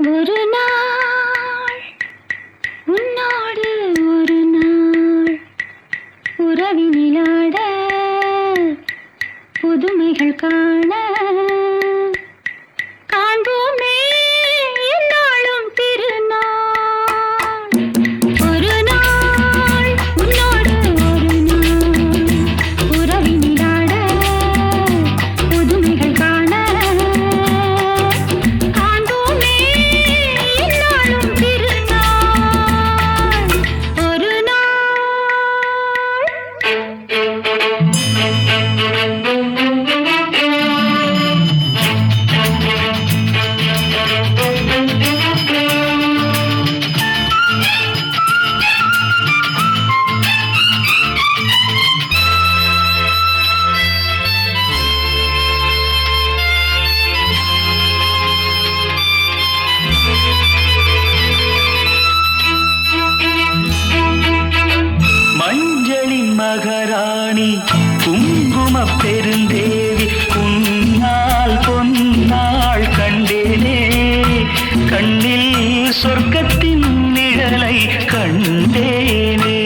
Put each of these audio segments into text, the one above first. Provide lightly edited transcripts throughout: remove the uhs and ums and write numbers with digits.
ஒரு நாள் உன்னோடு ஒரு நாள் உறவினிலாட புதுமைகள் காண காண்போமே என்னாலும் திருநாள். ஒரு நாள் உன்னோடு ஒரு நாள் உறவினிலாட புதுமைகள் காண காண்போமே என்னாலும் திருநாள். ஒரு மஞ்சளின் மகராணி குங்கும பெருந்தேவி உன்னால் பொன்னாள் கண்டேனே, கண்ணில் சொர்க்கத்தின் நிழலை கண்டேனே.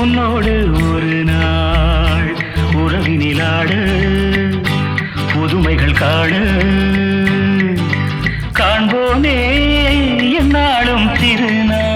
உன்னோடு ஒரு நாள் உறவினிலாட புதுமைகள் காண காண்போனே என்னாலும் திருநாள்.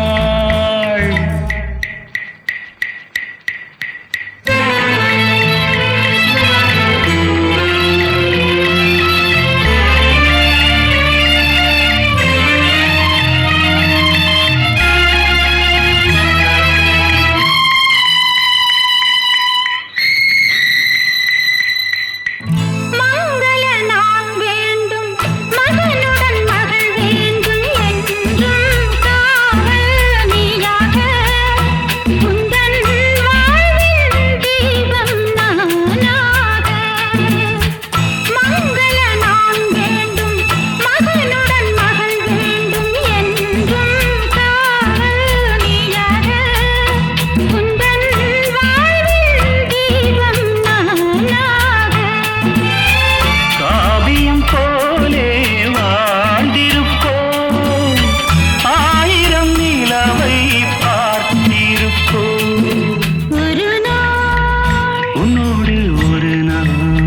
உன்னோடு ஒரு நாள்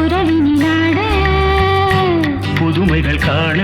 உறவினிலாட புதுமைகள் காண